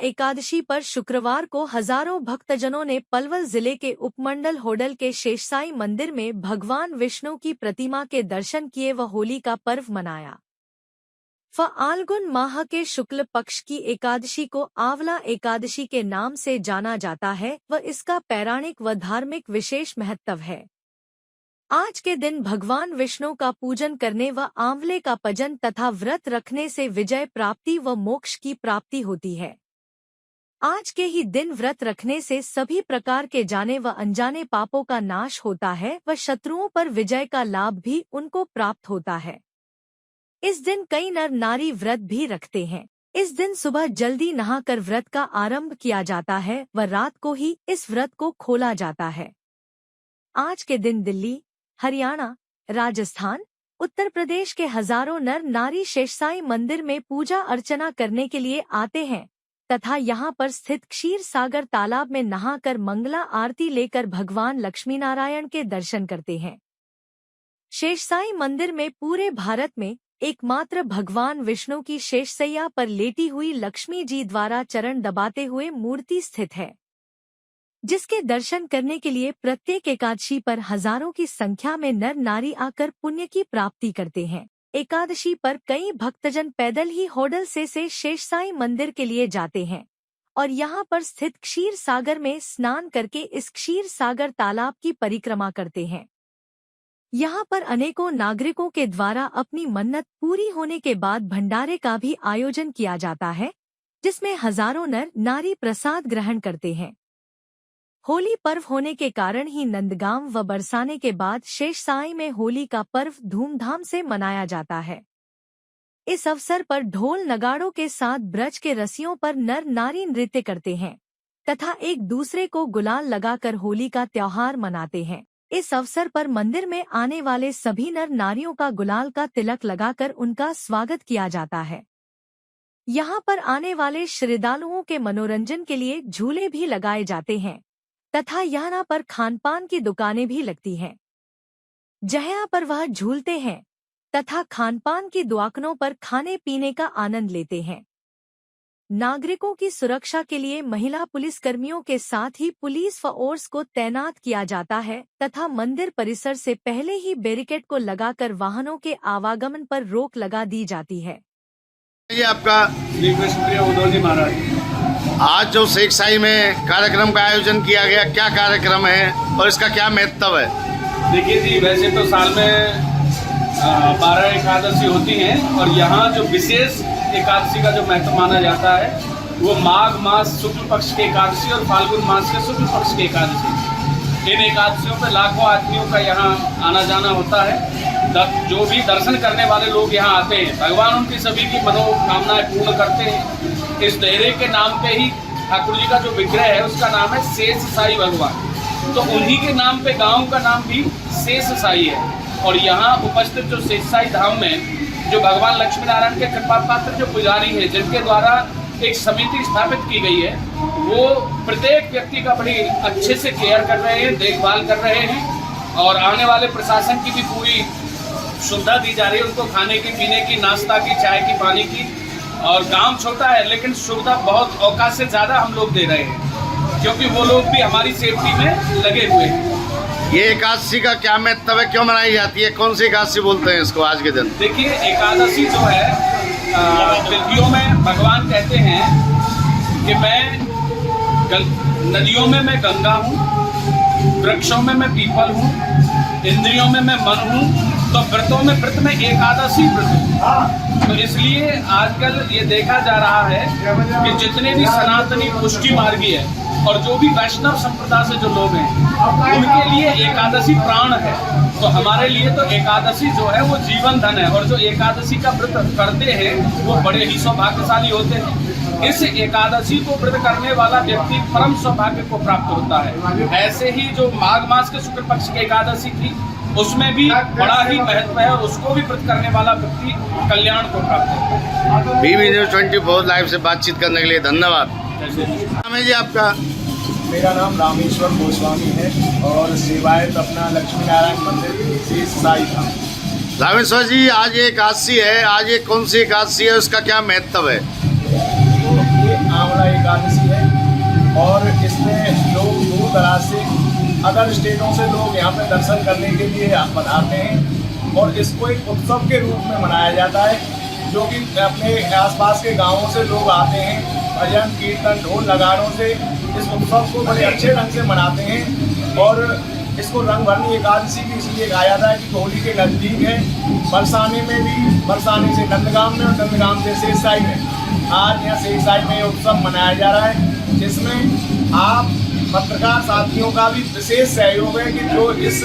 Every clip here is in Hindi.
एकादशी पर शुक्रवार को हजारों भक्तजनों ने पलवल जिले के उपमंडल होडल के शेषसाई मंदिर में भगवान विष्णु की प्रतिमा के दर्शन किए व होली का पर्व मनाया। फाल्गुन माह के शुक्ल पक्ष की एकादशी को आंवला एकादशी के नाम से जाना जाता है व इसका पौराणिक व धार्मिक विशेष महत्व है। आज के दिन भगवान विष्णु का पूजन करने व आंवले का भजन तथा व्रत रखने से विजय प्राप्ति व मोक्ष की प्राप्ति होती है। आज के ही दिन व्रत रखने से सभी प्रकार के जाने व अनजाने पापों का नाश होता है व शत्रुओं पर विजय का लाभ भी उनको प्राप्त होता है। इस दिन कई नर नारी व्रत भी रखते हैं। इस दिन सुबह जल्दी नहाकर व्रत का आरंभ किया जाता है व रात को ही इस व्रत को खोला जाता है। आज के दिन दिल्ली, हरियाणा, राजस्थान, उत्तर प्रदेश के हजारों नर नारी शेषसाई मंदिर में पूजा अर्चना करने के लिए आते हैं तथा यहाँ पर स्थित क्षीर सागर तालाब में नहाकर मंगला आरती लेकर भगवान लक्ष्मीनारायण के दर्शन करते हैं। शेषसाई मंदिर में पूरे भारत में एकमात्र भगवान विष्णु की शेषसैया पर लेटी हुई लक्ष्मी जी द्वारा चरण दबाते हुए मूर्ति स्थित है, जिसके दर्शन करने के लिए प्रत्येक एकादशी पर हजारों की संख्या में नर नारी आकर पुण्य की प्राप्ति करते हैं। एकादशी पर कई भक्तजन पैदल ही होडल से शेषसाई मंदिर के लिए जाते हैं और यहाँ पर स्थित क्षीर सागर में स्नान करके इस क्षीर सागर तालाब की परिक्रमा करते हैं। यहाँ पर अनेकों नागरिकों के द्वारा अपनी मन्नत पूरी होने के बाद भंडारे का भी आयोजन किया जाता है, जिसमें हजारों नर नारी प्रसाद ग्रहण करते हैं। होली पर्व होने के कारण ही नंदगांव व बरसाने के बाद शेषसाई में होली का पर्व धूमधाम से मनाया जाता है। इस अवसर पर ढोल नगाड़ों के साथ ब्रज के रस्सियों पर नर नारी नृत्य करते हैं तथा एक दूसरे को गुलाल लगाकर होली का त्योहार मनाते हैं। इस अवसर पर मंदिर में आने वाले सभी नर नारियों का गुलाल का तिलक लगाकर उनका स्वागत किया जाता है। यहाँ पर आने वाले श्रद्धालुओं के मनोरंजन के लिए झूले भी लगाए जाते हैं तथा यहाँ पर खानपान की दुकानें भी लगती हैं, जहाँ पर वह झूलते हैं तथा खानपान की दुकानों पर खाने पीने का आनंद लेते हैं। नागरिकों की सुरक्षा के लिए महिला पुलिस कर्मियों के साथ ही पुलिस फोर्स को तैनात किया जाता है तथा मंदिर परिसर से पहले ही बैरिकेड को लगाकर वाहनों के आवागमन पर रोक लगा दी जाती है। ये आपका शुक्रिया उदौजी महाराज। आज जो शेषसाई में कार्यक्रम का आयोजन किया गया, क्या कार्यक्रम है और इसका क्या महत्व है? देखिए जी, वैसे तो साल में 12 एकादशी होती हैं और यहाँ जो विशेष एकादशी का जो महत्व माना जाता है वो माघ मास शुक्ल पक्ष की एकादशी और फाल्गुन मास के शुक्ल पक्ष की एकादशी। इन एकादशियों पर लाखों आदमियों का यहाँ आना जाना होता है। जो भी दर्शन करने वाले लोग यहाँ आते हैं, भगवान उनकी सभी की मनोकामनाएं पूर्ण करते हैं। इस देहरे के नाम पे ही ठाकुर जी का जो विग्रह है उसका नाम है शेषसाई भगवान, तो उन्हीं के नाम पे गांव का नाम भी शेषसाई है। और यहाँ उपस्थित जो शेषसाई धाम में जो भगवान लक्ष्मी नारायण के कृपा पात्र जो पुजारी हैं, जिनके द्वारा एक समिति स्थापित की गई है, वो प्रत्येक व्यक्ति का बड़ी अच्छे से केयर कर रहे हैं, देखभाल कर रहे हैं और आने वाले प्रशासन की भी पूरी सुविधा दी जा रही है उनको खाने की, पीने की, नाश्ता की, चाय की, पानी की। और गांव छोटा है लेकिन सुविधा बहुत औकात से ज़्यादा हम लोग दे रहे हैं, क्योंकि वो लोग भी हमारी सेफ्टी में लगे हुए हैं। ये एकादशी का क्या महत्व है, क्यों मनाई जाती है, कौन सी एकादशी बोलते हैं इसको आज के दिन? देखिए, एकादशी जो है तिथियों में भगवान कहते हैं कि मैं नदियों में मैं गंगा हूँ, वृक्षों में मैं पीपल हूँ, इंद्रियों में मैं मन हूँ, तो व्रतों में व्रत में एकादशी व्रत हूँ। तो इसलिए आजकल ये देखा जा रहा है कि जितने भी सनातनी पुष्टि मार्गी है और जो भी वैष्णव संप्रदाय से जो लोग हैं, उनके लिए एकादशी प्राण है। तो हमारे लिए तो एकादशी जो है वो जीवन धन है और जो एकादशी का व्रत करते हैं वो बड़े ही सौभाग्यशाली होते हैं। इस एकादशी को व्रत करने वाला व्यक्ति परम सौभाग्य को प्राप्त होता है। ऐसे ही जो माघ मास के शुक्ल पक्ष की एकादशी थी, उसमें भी बड़ा ही महत्व है और उसको भी व्रत करने वाला व्यक्ति कल्याण को प्राप्त होता है। BB News 24 लाइव से बातचीत करने के लिए धन्यवाद। नाम है जी आपका? मेरा नाम रामेश्वर गोस्वामी है और सेवायत अपना लक्ष्मी नारायण मंदिर शेषसाई था। रामेश्वर जी, आज ये एकादशी है, आज ये कौन सी एकादशी है, उसका क्या महत्व है? ये आंवला एकादशी दूर दराज से अदर स्टेटों से लोग यहाँ पे दर्शन करने के लिए पधारते हैं और इसको एक उत्सव के रूप में मनाया जाता है, जो कि अपने आसपास के गांवों से लोग आते हैं, भजन कीर्तन ढोल नगाड़ों से इस उत्सव को बड़े अच्छे ढंग से मनाते हैं। और इसको रंगभरनी एकादशी भी इसलिए कहा जाता है कि होली के नज़दीक है। बरसाने में भी, बरसाने से नंदगांव में और नंदगांव से शेषशाही में, आज यहाँ शेषशाही में उत्सव मनाया जा रहा है, जिसमें आप पत्रकार साथियों का भी विशेष सहयोग है कि जो इस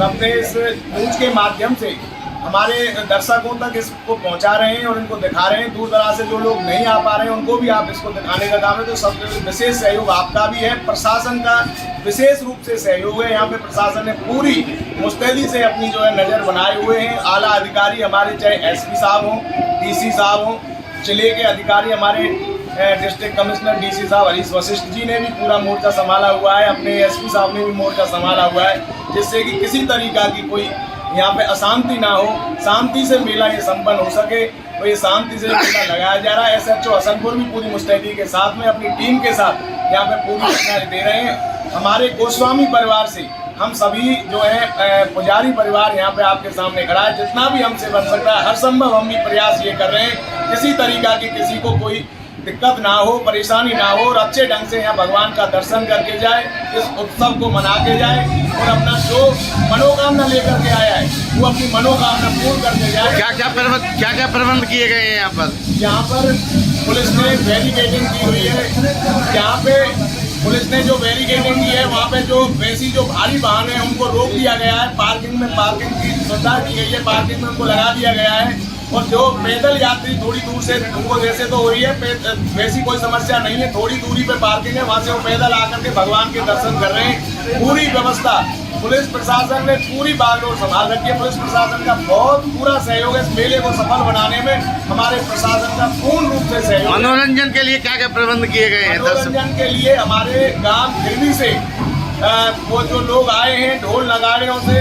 अपने इस न्यूज के माध्यम से हमारे दर्शकों तक इसको पहुंचा रहे हैं और इनको दिखा रहे हैं। दूर दराज से जो लोग नहीं आ पा रहे हैं उनको भी आप इसको दिखाने का काम है, तो सब विशेष सहयोग आपका भी है। प्रशासन का विशेष रूप से सहयोग है। यहाँ पे प्रशासन ने पूरी मुस्तैदी से अपनी जो है नज़र बनाए हुए हैं। आला अधिकारी हमारे, चाहे एसपी साहब हों, डीसी साहब हों, जिले के अधिकारी हमारे डिस्ट्रिक्ट कमिश्नर डीसी साहब हरीश वशिष्ठ जी ने भी पूरा मोर्चा संभाला हुआ है, अपने एसपी साहब ने भी मोर्चा संभाला हुआ है, जिससे कि किसी तरीका की कोई यहाँ पे अशांति ना हो, शांति से मेला ये संपन्न हो सके। तो ये शांति से मेला लगाया जा रहा है। SHO हसनपुर भी पूरी मुस्तैदी के साथ में अपनी टीम के साथ यहाँ पे पूरी सूचना दे रहे हैं। हमारे गोस्वामी परिवार से हम सभी जो है पुजारी परिवार यहाँ पे आपके सामने खड़ा है। जितना भी हमसे बन सकता है हर संभव हम भी प्रयास ये कर रहे हैं, किसी तरीका की किसी को कोई दिक्कत ना हो, परेशानी ना हो और अच्छे ढंग से यहाँ भगवान का दर्शन करके जाए, इस उत्सव को मना के जाए और अपना जो मनोकामना लेकर के आया है वो अपनी मनोकामना पूर्ण करके जाए। क्या क्या प्रबंध किए गए हैं यहाँ पर? यहाँ पर पुलिस ने बैरिकेडिंग की हुई है। यहाँ पे पुलिस ने जो बैरिकेडिंग की है वहाँ पे जो वैसी जो भारी वाहन है उनको रोक दिया गया है। पार्किंग में पार्किंग की सुविधा की गई है, पार्किंग में उनको लगा दिया गया है। और जो पैदल यात्री थोड़ी दूर से, उनको जैसे तो हो रही है वैसी कोई समस्या नहीं है, थोड़ी दूरी पे पार्किंग है, वहाँ से वो पैदल आकर के भगवान के दर्शन कर रहे हैं। पूरी व्यवस्था पुलिस प्रशासन ने पूरी बागडोर संभाल रखी है। पुलिस प्रशासन का बहुत पूरा सहयोग है इस मेले को सफल बनाने में। हमारे प्रशासन का पूर्ण रूप से सहयोग। मनोरंजन के लिए क्या क्या प्रबंध किए गए हैं? मनोरंजन के लिए हमारे गांव गिरवी से वो जो लोग आए हैं, ढोल नगाड़ियों से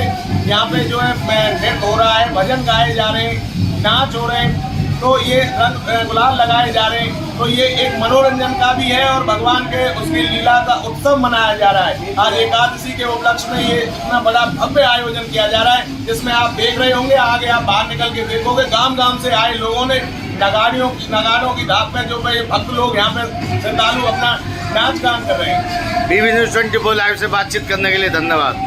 यहाँ पे जो है नृत्य हो रहा है, भजन गाए जा रहे हैं, नाच हो रहे हैं, तो ये रंग गुलाल लगाए जा रहे हैं। तो ये एक मनोरंजन का भी है और भगवान के उसकी लीला का उत्सव मनाया जा रहा है। आज एकादशी के उपलक्ष्य में ये इतना बड़ा भव्य आयोजन किया जा रहा है, जिसमें आप देख रहे होंगे, आगे आप बाहर निकल के देखोगे, गांव गांव से आए लोगों ने नगाड़ों की धाक में जो भक्त लोग यहाँ पे श्रद्धालु अपना नाच गान कर रहे हैं। BB News 24 लाइव से बातचीत करने के लिए धन्यवाद।